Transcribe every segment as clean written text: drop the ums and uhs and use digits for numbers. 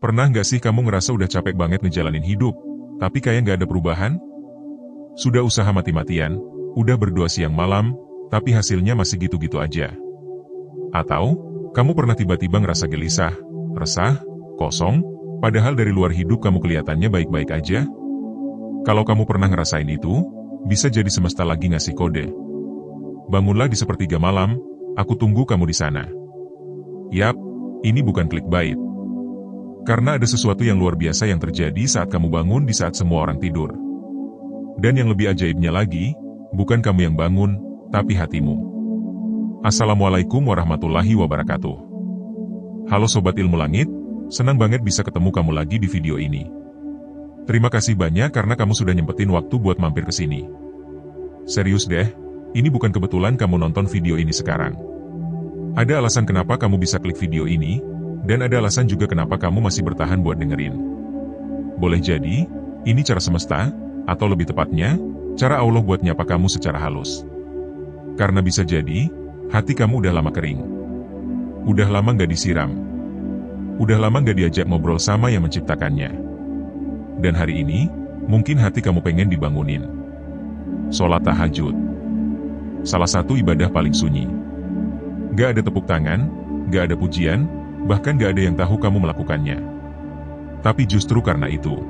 Pernah nggak sih kamu ngerasa udah capek banget ngejalanin hidup, tapi kayak nggak ada perubahan? Sudah usaha mati-matian, udah berdoa siang malam, tapi hasilnya masih gitu-gitu aja. Atau, kamu pernah tiba-tiba ngerasa gelisah, resah, kosong, padahal dari luar hidup kamu kelihatannya baik-baik aja? Kalau kamu pernah ngerasain itu, bisa jadi semesta lagi ngasih kode. Bangunlah di sepertiga malam, aku tunggu kamu di sana. Yap, ini bukan clickbait. Karena ada sesuatu yang luar biasa yang terjadi saat kamu bangun di saat semua orang tidur. Dan yang lebih ajaibnya lagi, bukan kamu yang bangun, tapi hatimu. Assalamualaikum warahmatullahi wabarakatuh. Halo Sobat Ilmu Langit, senang banget bisa ketemu kamu lagi di video ini. Terima kasih banyak karena kamu sudah nyempetin waktu buat mampir ke sini. Serius deh, ini bukan kebetulan kamu nonton video ini sekarang. Ada alasan kenapa kamu bisa klik video ini, dan ada alasan juga kenapa kamu masih bertahan buat dengerin. Boleh jadi, ini cara semesta, atau lebih tepatnya, cara Allah buat nyapa kamu secara halus. Karena bisa jadi, hati kamu udah lama kering. Udah lama gak disiram. Udah lama gak diajak ngobrol sama yang menciptakannya. Dan hari ini, mungkin hati kamu pengen dibangunin. Sholat tahajud. Salah satu ibadah paling sunyi. Gak ada tepuk tangan, gak ada pujian, bahkan gak ada yang tahu kamu melakukannya. Tapi justru karena itu,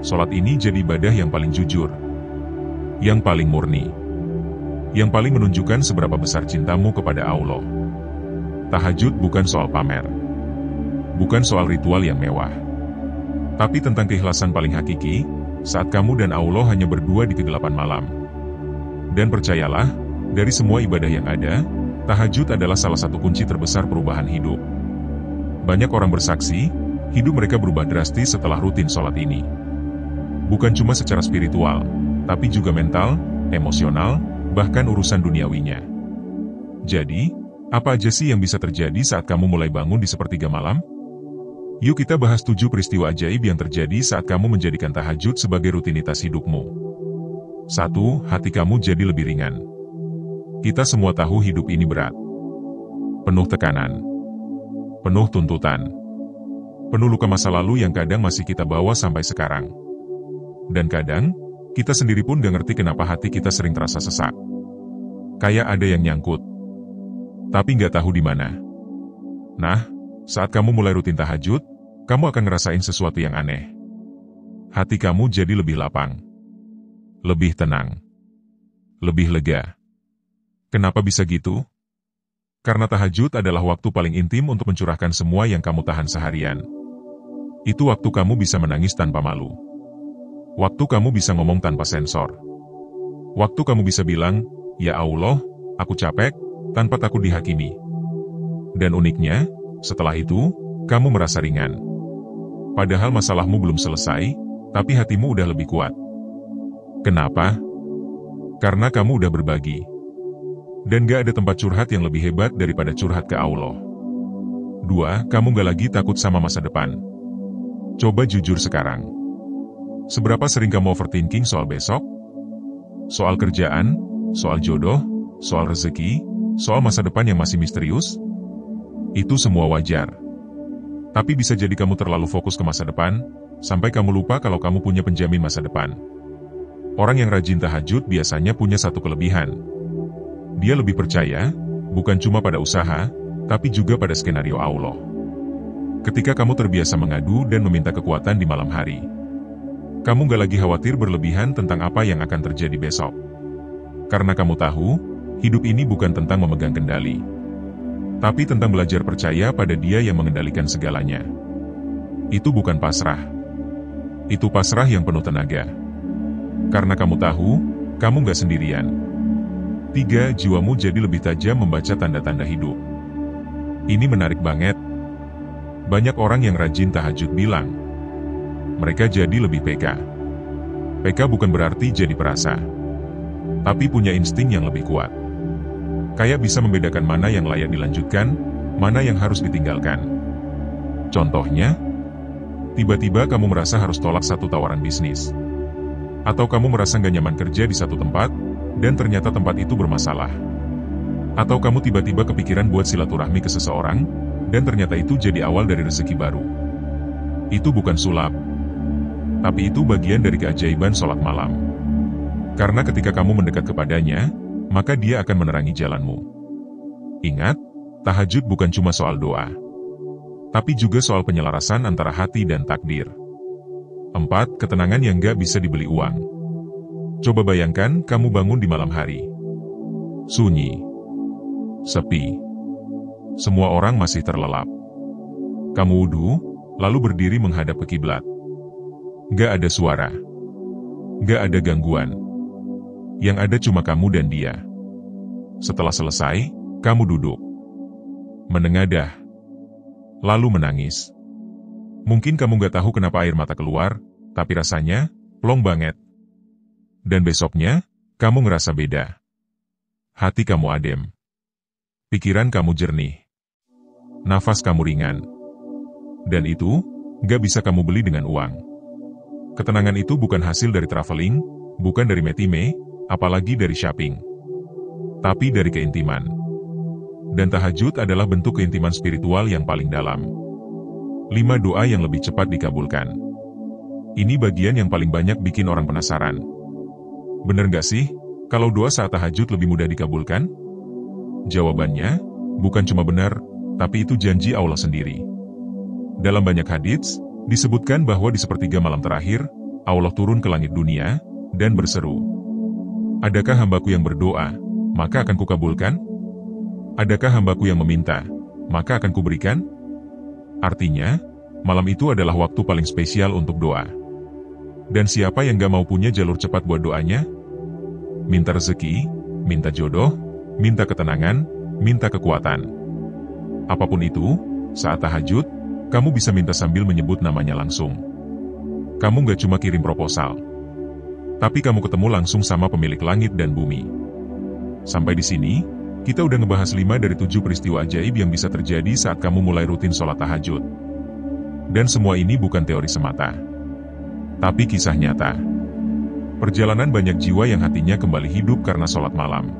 sholat ini jadi ibadah yang paling jujur, yang paling murni, yang paling menunjukkan seberapa besar cintamu kepada Allah. Tahajud bukan soal pamer, bukan soal ritual yang mewah, tapi tentang keikhlasan paling hakiki, saat kamu dan Allah hanya berdua di kegelapan malam. Dan percayalah, dari semua ibadah yang ada, tahajud adalah salah satu kunci terbesar perubahan hidup. Banyak orang bersaksi, hidup mereka berubah drastis setelah rutin sholat ini. Bukan cuma secara spiritual, tapi juga mental, emosional, bahkan urusan duniawinya. Jadi, apa aja sih yang bisa terjadi saat kamu mulai bangun di sepertiga malam? Yuk kita bahas 7 peristiwa ajaib yang terjadi saat kamu menjadikan tahajud sebagai rutinitas hidupmu. 1. Hati kamu jadi lebih ringan. Kita semua tahu hidup ini berat. Penuh tekanan. Penuh tuntutan. Penuh luka masa lalu yang kadang masih kita bawa sampai sekarang. Dan kadang, kita sendiri pun gak ngerti kenapa hati kita sering terasa sesak. Kayak ada yang nyangkut. Tapi gak tahu di mana. Nah, saat kamu mulai rutin tahajud, kamu akan ngerasain sesuatu yang aneh. Hati kamu jadi lebih lapang. Lebih tenang. Lebih lega. Kenapa bisa gitu? Karena tahajud adalah waktu paling intim untuk mencurahkan semua yang kamu tahan seharian. Itu waktu kamu bisa menangis tanpa malu. Waktu kamu bisa ngomong tanpa sensor. Waktu kamu bisa bilang, "Ya Allah, aku capek," tanpa takut dihakimi. Dan uniknya, setelah itu, kamu merasa ringan. Padahal masalahmu belum selesai, tapi hatimu udah lebih kuat. Kenapa? Karena kamu udah berbagi. Dan gak ada tempat curhat yang lebih hebat daripada curhat ke Allah. 2. Kamu gak lagi takut sama masa depan. Coba jujur sekarang. Seberapa sering kamu overthinking soal besok? Soal kerjaan, soal jodoh, soal rezeki, soal masa depan yang masih misterius? Itu semua wajar. Tapi bisa jadi kamu terlalu fokus ke masa depan, sampai kamu lupa kalau kamu punya penjamin masa depan. Orang yang rajin tahajud biasanya punya satu kelebihan. Dia lebih percaya, bukan cuma pada usaha, tapi juga pada skenario Allah. Ketika kamu terbiasa mengadu dan meminta kekuatan di malam hari, kamu gak lagi khawatir berlebihan tentang apa yang akan terjadi besok. Karena kamu tahu, hidup ini bukan tentang memegang kendali, tapi tentang belajar percaya pada Dia yang mengendalikan segalanya. Itu bukan pasrah. Itu pasrah yang penuh tenaga. Karena kamu tahu, kamu gak sendirian. 3. Jiwamu jadi lebih tajam membaca tanda-tanda hidup. Ini menarik banget. Banyak orang yang rajin tahajud bilang, mereka jadi lebih peka. Peka bukan berarti jadi perasa, tapi punya insting yang lebih kuat. Kayak bisa membedakan mana yang layak dilanjutkan, mana yang harus ditinggalkan. Contohnya, tiba-tiba kamu merasa harus tolak satu tawaran bisnis. Atau kamu merasa gak nyaman kerja di satu tempat, dan ternyata tempat itu bermasalah. Atau kamu tiba-tiba kepikiran buat silaturahmi ke seseorang, dan ternyata itu jadi awal dari rezeki baru. Itu bukan sulap. Tapi itu bagian dari keajaiban sholat malam. Karena ketika kamu mendekat kepadanya, maka dia akan menerangi jalanmu. Ingat, tahajud bukan cuma soal doa, tapi juga soal penyelarasan antara hati dan takdir. 4. Ketenangan yang gak bisa dibeli uang. Coba bayangkan kamu bangun di malam hari. Sunyi. Sepi. Semua orang masih terlelap. Kamu wudu, lalu berdiri menghadap ke kiblat. Gak ada suara. Gak ada gangguan. Yang ada cuma kamu dan dia. Setelah selesai, kamu duduk. Menengadah. Lalu menangis. Mungkin kamu gak tahu kenapa air mata keluar, tapi rasanya, plong banget. Dan besoknya, kamu ngerasa beda. Hati kamu adem. Pikiran kamu jernih. Nafas kamu ringan. Dan itu, gak bisa kamu beli dengan uang. Ketenangan itu bukan hasil dari traveling, bukan dari metime, apalagi dari shopping. Tapi dari keintiman. Dan tahajud adalah bentuk keintiman spiritual yang paling dalam. 5 doa yang lebih cepat dikabulkan. Ini bagian yang paling banyak bikin orang penasaran. Bener gak sih, kalau doa saat tahajud lebih mudah dikabulkan? Jawabannya, bukan cuma benar, tapi itu janji Allah sendiri. Dalam banyak hadits, disebutkan bahwa di sepertiga malam terakhir, Allah turun ke langit dunia, dan berseru. Adakah hambaku yang berdoa, maka akan kukabulkan? Adakah hambaku yang meminta, maka akan kuberikan? Artinya, malam itu adalah waktu paling spesial untuk doa. Dan siapa yang gak mau punya jalur cepat buat doanya? Minta rezeki, minta jodoh, minta ketenangan, minta kekuatan. Apapun itu, saat tahajud, kamu bisa minta sambil menyebut namanya langsung. Kamu gak cuma kirim proposal, tapi kamu ketemu langsung sama pemilik langit dan bumi. Sampai di sini, kita udah ngebahas 5 dari 7 peristiwa ajaib yang bisa terjadi saat kamu mulai rutin sholat tahajud. Dan semua ini bukan teori semata, tapi kisah nyata. Perjalanan banyak jiwa yang hatinya kembali hidup karena sholat malam.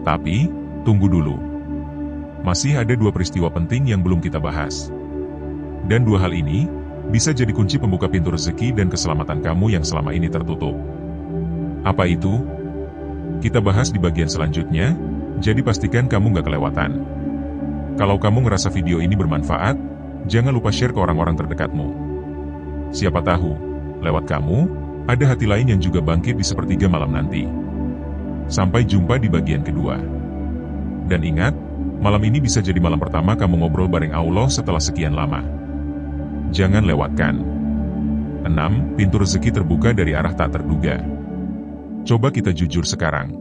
Tapi, tunggu dulu. Masih ada 2 peristiwa penting yang belum kita bahas. Dan 2 hal ini, bisa jadi kunci pembuka pintu rezeki dan keselamatan kamu yang selama ini tertutup. Apa itu? Kita bahas di bagian selanjutnya, jadi pastikan kamu gak kelewatan. Kalau kamu ngerasa video ini bermanfaat, jangan lupa share ke orang-orang terdekatmu. Siapa tahu, lewat kamu, ada hati lain yang juga bangkit di sepertiga malam nanti. Sampai jumpa di bagian kedua. Dan ingat, malam ini bisa jadi malam pertama kamu ngobrol bareng Allah setelah sekian lama. Jangan lewatkan. 6. Pintu rezeki terbuka dari arah tak terduga. Coba kita jujur sekarang.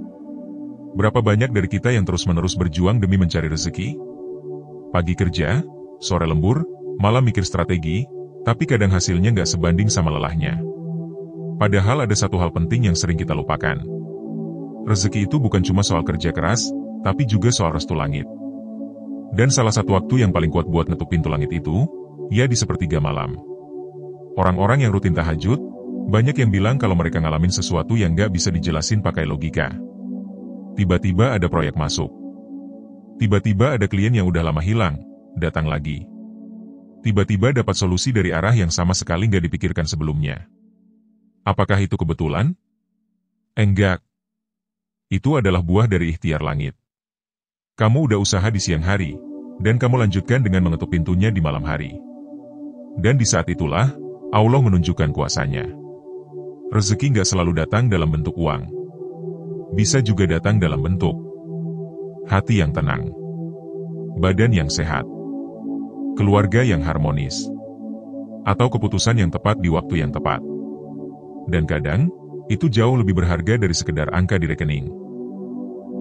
Berapa banyak dari kita yang terus-menerus berjuang demi mencari rezeki? Pagi kerja, sore lembur, malam mikir strategi, tapi kadang hasilnya nggak sebanding sama lelahnya. Padahal ada satu hal penting yang sering kita lupakan. Rezeki itu bukan cuma soal kerja keras, tapi juga soal restu langit. Dan salah satu waktu yang paling kuat buat ngetuk pintu langit itu, ya di sepertiga malam. Orang-orang yang rutin tahajud, banyak yang bilang kalau mereka ngalamin sesuatu yang gak bisa dijelasin pakai logika. Tiba-tiba ada proyek masuk. Tiba-tiba ada klien yang udah lama hilang, datang lagi. Tiba-tiba dapat solusi dari arah yang sama sekali gak dipikirkan sebelumnya. Apakah itu kebetulan? Enggak. Itu adalah buah dari ikhtiar langit. Kamu udah usaha di siang hari, dan kamu lanjutkan dengan mengetuk pintunya di malam hari. Dan di saat itulah, Allah menunjukkan kuasanya. Rezeki nggak selalu datang dalam bentuk uang. Bisa juga datang dalam bentuk hati yang tenang, badan yang sehat, keluarga yang harmonis, atau keputusan yang tepat di waktu yang tepat. Dan kadang, itu jauh lebih berharga dari sekedar angka di rekening.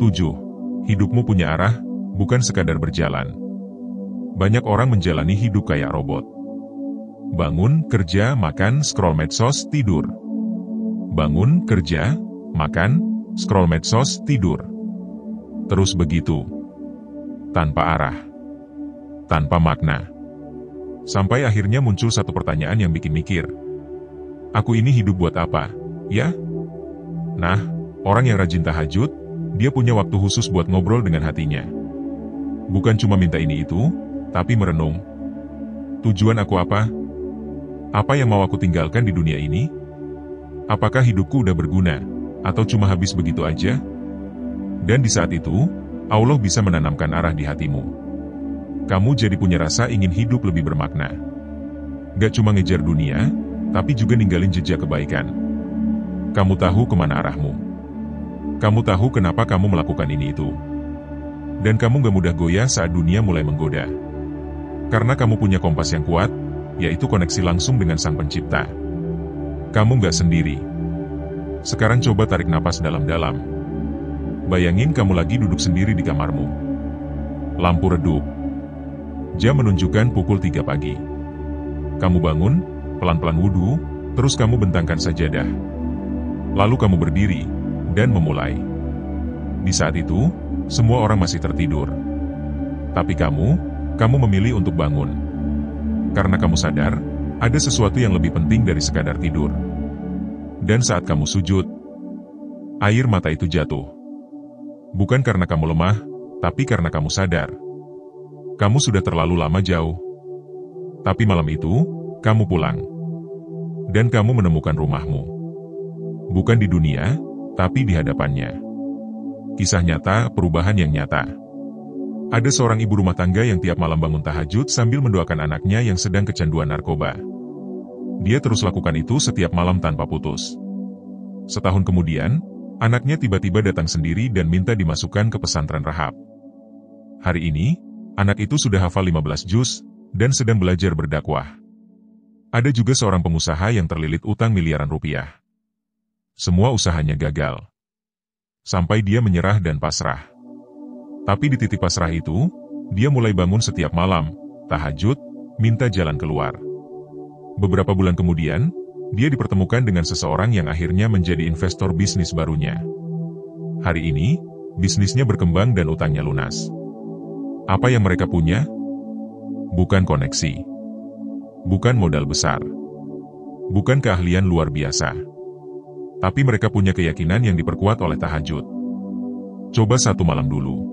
7. Hidupmu punya arah, bukan sekadar berjalan. Banyak orang menjalani hidup kayak robot. Bangun, kerja, makan, scroll medsos, tidur. Bangun, kerja, makan, scroll medsos, tidur. Terus begitu. Tanpa arah. Tanpa makna. Sampai akhirnya muncul satu pertanyaan yang bikin mikir. Aku ini hidup buat apa, ya? Nah, orang yang rajin tahajud, dia punya waktu khusus buat ngobrol dengan hatinya. Bukan cuma minta ini itu, tapi merenung. Tujuan aku apa? Apa yang mau aku tinggalkan di dunia ini? Apakah hidupku udah berguna, atau cuma habis begitu aja? Dan di saat itu, Allah bisa menanamkan arah di hatimu. Kamu jadi punya rasa ingin hidup lebih bermakna. Gak cuma ngejar dunia, tapi juga ninggalin jejak kebaikan. Kamu tahu kemana arahmu. Kamu tahu kenapa kamu melakukan ini itu. Dan kamu gak mudah goyah saat dunia mulai menggoda. Karena kamu punya kompas yang kuat, yaitu koneksi langsung dengan Sang Pencipta. Kamu gak sendiri. Sekarang coba tarik napas dalam-dalam. Bayangin kamu lagi duduk sendiri di kamarmu. Lampu redup. Jam menunjukkan pukul 3 pagi. Kamu bangun, pelan-pelan wudhu, terus kamu bentangkan sajadah. Lalu kamu berdiri, dan memulai. Di saat itu, semua orang masih tertidur. Tapi kamu memilih untuk bangun. Karena kamu sadar, ada sesuatu yang lebih penting dari sekadar tidur. Dan saat kamu sujud, air mata itu jatuh. Bukan karena kamu lemah, tapi karena kamu sadar. Kamu sudah terlalu lama jauh. Tapi malam itu, kamu pulang. Dan kamu menemukan rumahmu. Bukan di dunia, tapi di hadapannya. Kisah nyata, perubahan yang nyata. Ada seorang ibu rumah tangga yang tiap malam bangun tahajud sambil mendoakan anaknya yang sedang kecanduan narkoba. Dia terus lakukan itu setiap malam tanpa putus. Setahun kemudian, anaknya tiba-tiba datang sendiri dan minta dimasukkan ke pesantren Rahab. Hari ini, anak itu sudah hafal 15 juz dan sedang belajar berdakwah. Ada juga seorang pengusaha yang terlilit utang miliaran rupiah. Semua usahanya gagal. Sampai dia menyerah dan pasrah. Tapi di titik pasrah itu, dia mulai bangun setiap malam, tahajud, minta jalan keluar. Beberapa bulan kemudian, dia dipertemukan dengan seseorang yang akhirnya menjadi investor bisnis barunya. Hari ini, bisnisnya berkembang dan utangnya lunas. Apa yang mereka punya? Bukan koneksi. Bukan modal besar. Bukan keahlian luar biasa. Tapi mereka punya keyakinan yang diperkuat oleh tahajud. Coba satu malam dulu.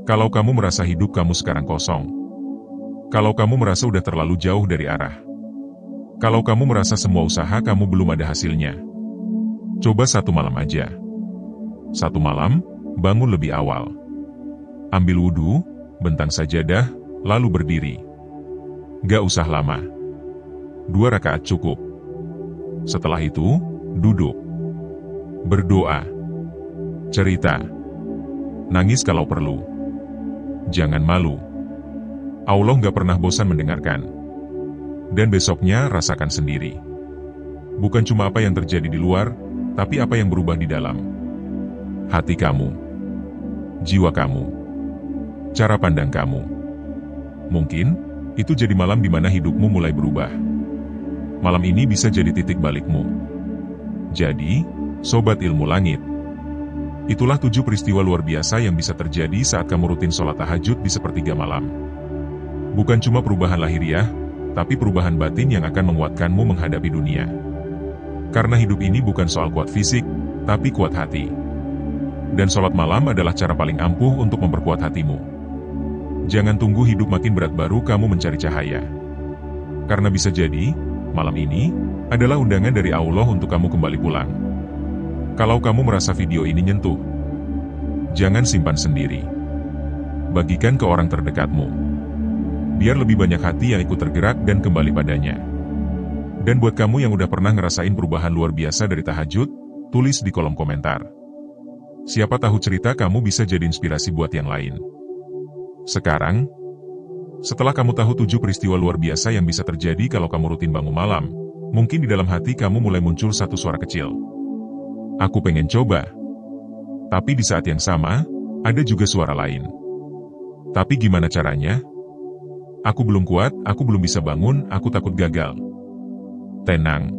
Kalau kamu merasa hidup kamu sekarang kosong. Kalau kamu merasa udah terlalu jauh dari arah. Kalau kamu merasa semua usaha kamu belum ada hasilnya. Coba satu malam aja. Satu malam, bangun lebih awal. Ambil wudhu, bentang sajadah, lalu berdiri. Gak usah lama. 2 rakaat cukup. Setelah itu, duduk. Berdoa. Cerita. Nangis kalau perlu. Jangan malu. Allah gak pernah bosan mendengarkan. Dan besoknya rasakan sendiri. Bukan cuma apa yang terjadi di luar, tapi apa yang berubah di dalam. Hati kamu. Jiwa kamu. Cara pandang kamu. Mungkin, itu jadi malam di mana hidupmu mulai berubah. Malam ini bisa jadi titik balikmu. Jadi, Sobat Ilmu Langit. Itulah 7 peristiwa luar biasa yang bisa terjadi saat kamu rutin sholat tahajud di sepertiga malam. Bukan cuma perubahan lahiriah, tapi perubahan batin yang akan menguatkanmu menghadapi dunia. Karena hidup ini bukan soal kuat fisik, tapi kuat hati. Dan sholat malam adalah cara paling ampuh untuk memperkuat hatimu. Jangan tunggu hidup makin berat baru kamu mencari cahaya. Karena bisa jadi, malam ini adalah undangan dari Allah untuk kamu kembali pulang. Kalau kamu merasa video ini nyentuh, jangan simpan sendiri. Bagikan ke orang terdekatmu. Biar lebih banyak hati yang ikut tergerak dan kembali padanya. Dan buat kamu yang udah pernah ngerasain perubahan luar biasa dari tahajud, tulis di kolom komentar. Siapa tahu cerita kamu bisa jadi inspirasi buat yang lain. Sekarang, setelah kamu tahu 7 peristiwa luar biasa yang bisa terjadi kalau kamu rutin bangun malam, mungkin di dalam hati kamu mulai muncul satu suara kecil. Aku pengen coba. Tapi di saat yang sama, ada juga suara lain. Tapi gimana caranya? Aku belum kuat, aku belum bisa bangun, aku takut gagal. Tenang.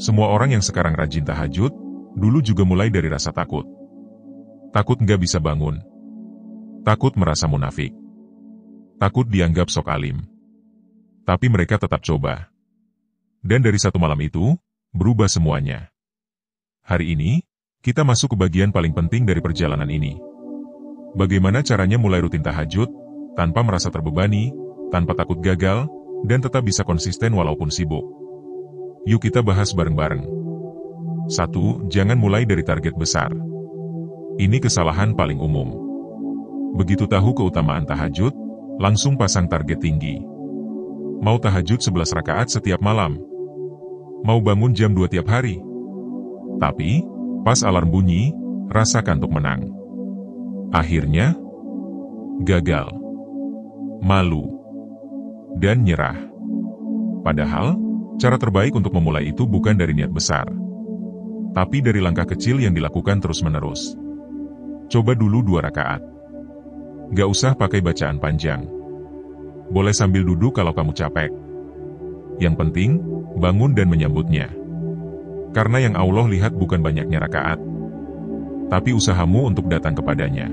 Semua orang yang sekarang rajin tahajud, dulu juga mulai dari rasa takut. Takut nggak bisa bangun. Takut merasa munafik. Takut dianggap sok alim. Tapi mereka tetap coba. Dan dari satu malam itu, berubah semuanya. Hari ini, kita masuk ke bagian paling penting dari perjalanan ini. Bagaimana caranya mulai rutin tahajud, tanpa merasa terbebani, tanpa takut gagal, dan tetap bisa konsisten walaupun sibuk. Yuk kita bahas bareng-bareng. 1. Jangan mulai dari target besar. Ini kesalahan paling umum. Begitu tahu keutamaan tahajud, langsung pasang target tinggi. Mau tahajud 11 rakaat setiap malam. Mau bangun jam 2 tiap hari. Tapi, pas alarm bunyi, rasa kantuk menang. Akhirnya, gagal, malu, dan nyerah. Padahal, cara terbaik untuk memulai itu bukan dari niat besar, tapi dari langkah kecil yang dilakukan terus-menerus. Coba dulu 2 rakaat. Gak usah pakai bacaan panjang. Boleh sambil duduk kalau kamu capek. Yang penting, bangun dan menyambutnya. Karena yang Allah lihat bukan banyaknya rakaat, tapi usahamu untuk datang kepadanya.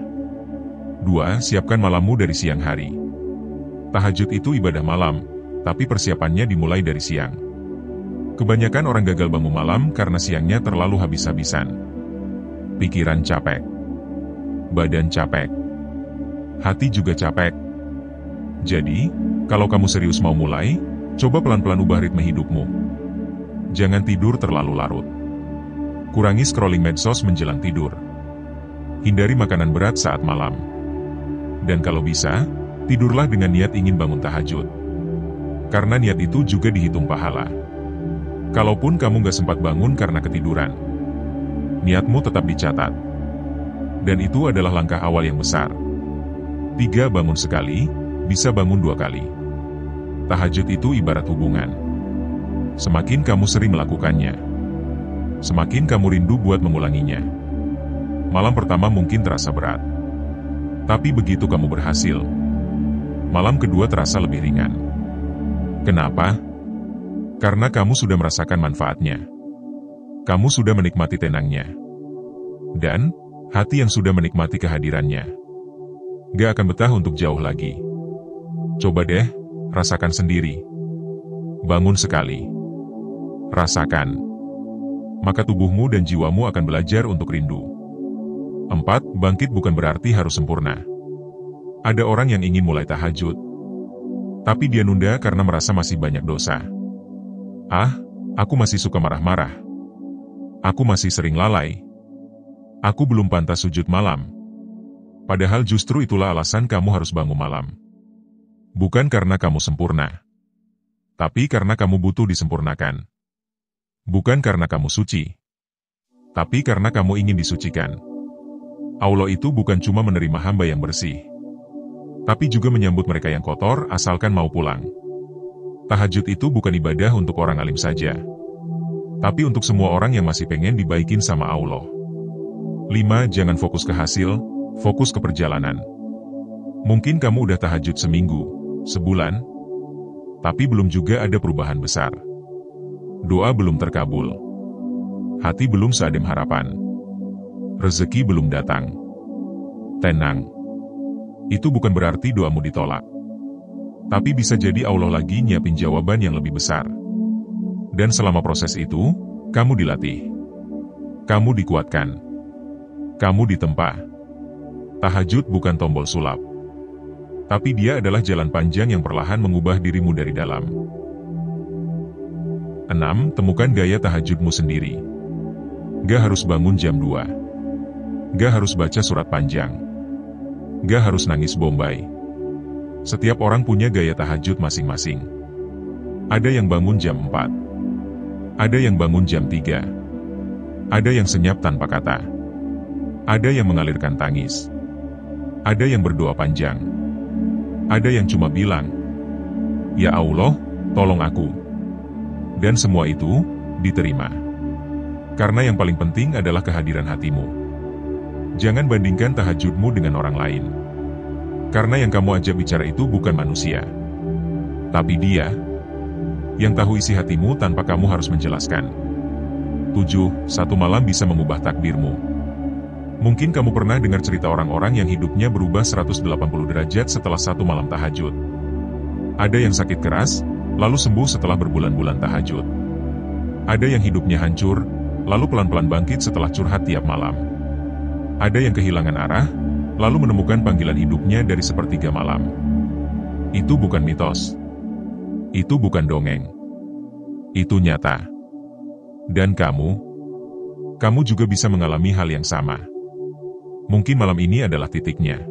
2. Siapkan malammu dari siang hari. Tahajud itu ibadah malam, tapi persiapannya dimulai dari siang. Kebanyakan orang gagal bangun malam karena siangnya terlalu habis-habisan. Pikiran capek, badan capek, hati juga capek. Jadi, kalau kamu serius mau mulai, coba pelan-pelan ubah ritme hidupmu. Jangan tidur terlalu larut. Kurangi scrolling medsos menjelang tidur. Hindari makanan berat saat malam. Dan kalau bisa, tidurlah dengan niat ingin bangun tahajud. Karena niat itu juga dihitung pahala. Kalaupun kamu gak sempat bangun karena ketiduran, niatmu tetap dicatat. Dan itu adalah langkah awal yang besar. 3. Bangun sekali, bisa bangun 2 kali. Tahajud itu ibarat hubungan. Semakin kamu sering melakukannya, semakin kamu rindu buat mengulanginya. Malam pertama mungkin terasa berat. Tapi begitu kamu berhasil, malam kedua terasa lebih ringan. Kenapa? Karena kamu sudah merasakan manfaatnya. Kamu sudah menikmati tenangnya. Dan, hati yang sudah menikmati kehadirannya gak akan betah untuk jauh lagi. Coba deh, rasakan sendiri. Bangun sekali. Rasakan. Maka tubuhmu dan jiwamu akan belajar untuk rindu. 4. Bangkit bukan berarti harus sempurna. Ada orang yang ingin mulai tahajud, tapi dia nunda karena merasa masih banyak dosa. Aku masih suka marah-marah. Aku masih sering lalai. Aku belum pantas sujud malam. Padahal justru itulah alasan kamu harus bangun malam. Bukan karena kamu sempurna, tapi karena kamu butuh disempurnakan. Bukan karena kamu suci, tapi karena kamu ingin disucikan. Allah itu bukan cuma menerima hamba yang bersih, tapi juga menyambut mereka yang kotor asalkan mau pulang. Tahajud itu bukan ibadah untuk orang alim saja, tapi untuk semua orang yang masih pengen dibaikin sama Allah. 5. Jangan fokus ke hasil, fokus ke perjalanan. Mungkin kamu udah tahajud seminggu, sebulan, tapi belum juga ada perubahan besar. Doa belum terkabul. Hati belum seadem harapan. Rezeki belum datang. Tenang. Itu bukan berarti doamu ditolak. Tapi bisa jadi Allah lagi nyiapin jawaban yang lebih besar. Dan selama proses itu, kamu dilatih. Kamu dikuatkan. Kamu ditempa. Tahajud bukan tombol sulap. Tapi dia adalah jalan panjang yang perlahan mengubah dirimu dari dalam. 6. Temukan gaya tahajudmu sendiri. Gak harus bangun jam 2. Gak harus baca surat panjang. Gak harus nangis bombay. Setiap orang punya gaya tahajud masing-masing. Ada yang bangun jam 4. Ada yang bangun jam 3. Ada yang senyap tanpa kata. Ada yang mengalirkan tangis. Ada yang berdoa panjang. Ada yang cuma bilang, "Ya Allah, tolong aku." Dan semua itu diterima. Karena yang paling penting adalah kehadiran hatimu. Jangan bandingkan tahajudmu dengan orang lain. Karena yang kamu ajak bicara itu bukan manusia, tapi Dia yang tahu isi hatimu tanpa kamu harus menjelaskan. 7. Satu malam bisa mengubah takdirmu. Mungkin kamu pernah dengar cerita orang-orang yang hidupnya berubah 180 derajat setelah satu malam tahajud. Ada yang sakit keras, lalu sembuh setelah berbulan-bulan tahajud. Ada yang hidupnya hancur, lalu pelan-pelan bangkit setelah curhat tiap malam. Ada yang kehilangan arah, lalu menemukan panggilan hidupnya dari sepertiga malam. Itu bukan mitos. Itu bukan dongeng. Itu nyata. Dan kamu juga bisa mengalami hal yang sama. Mungkin malam ini adalah titiknya.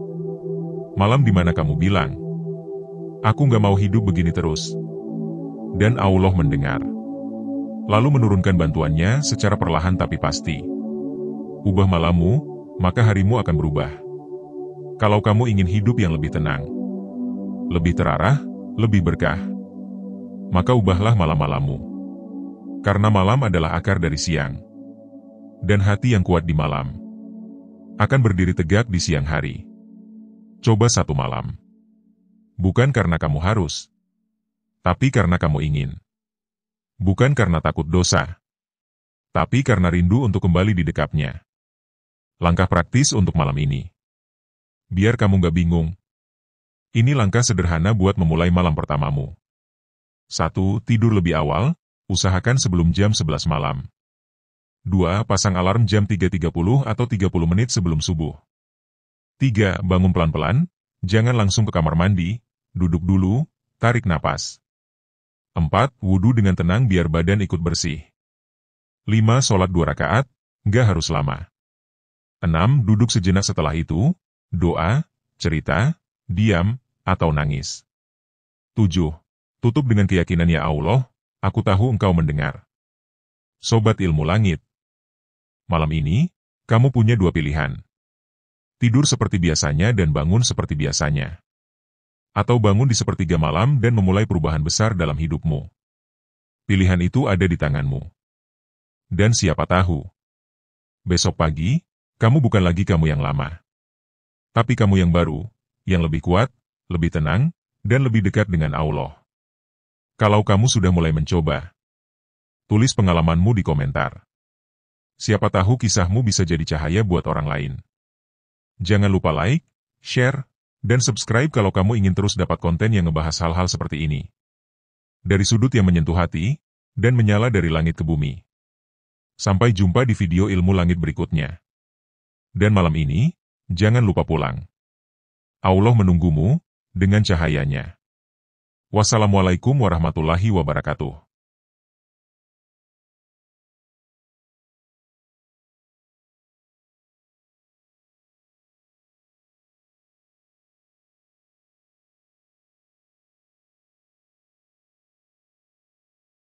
Malam di mana kamu bilang, "Aku nggak mau hidup begini terus." Dan Allah mendengar. Lalu menurunkan bantuannya secara perlahan tapi pasti. Ubah malammu, maka harimu akan berubah. Kalau kamu ingin hidup yang lebih tenang, lebih terarah, lebih berkah, maka ubahlah malam-malammu. Karena malam adalah akar dari siang. Dan hati yang kuat di malam akan berdiri tegak di siang hari. Coba satu malam. Bukan karena kamu harus, tapi karena kamu ingin. Bukan karena takut dosa, tapi karena rindu untuk kembali di dekapnya. Langkah praktis untuk malam ini. Biar kamu gak bingung. Ini langkah sederhana buat memulai malam pertamamu. 1. Tidur lebih awal, usahakan sebelum jam 11 malam. 2. Pasang alarm jam 3.30 atau 30 menit sebelum subuh. 3. Bangun pelan-pelan, jangan langsung ke kamar mandi, duduk dulu, tarik napas. 4. Wudhu dengan tenang biar badan ikut bersih. 5. Sholat 2 rakaat, nggak harus lama. 6. Duduk sejenak setelah itu, doa, cerita, diam, atau nangis. 7. Tutup dengan keyakinan, ya Allah, aku tahu Engkau mendengar. Sobat Ilmu Langit. Malam ini, kamu punya 2 pilihan. Tidur seperti biasanya dan bangun seperti biasanya. Atau bangun di sepertiga malam dan memulai perubahan besar dalam hidupmu. Pilihan itu ada di tanganmu. Dan siapa tahu, besok pagi, kamu bukan lagi kamu yang lama. Tapi kamu yang baru, yang lebih kuat, lebih tenang, dan lebih dekat dengan Allah. Kalau kamu sudah mulai mencoba, tulis pengalamanmu di komentar. Siapa tahu kisahmu bisa jadi cahaya buat orang lain. Jangan lupa like, share, dan subscribe kalau kamu ingin terus dapat konten yang ngebahas hal-hal seperti ini. Dari sudut yang menyentuh hati, dan menyala dari langit ke bumi. Sampai jumpa di video ilmu langit berikutnya. Dan malam ini, jangan lupa pulang. Allah menunggumu, dengan cahayanya. Wassalamualaikum warahmatullahi wabarakatuh.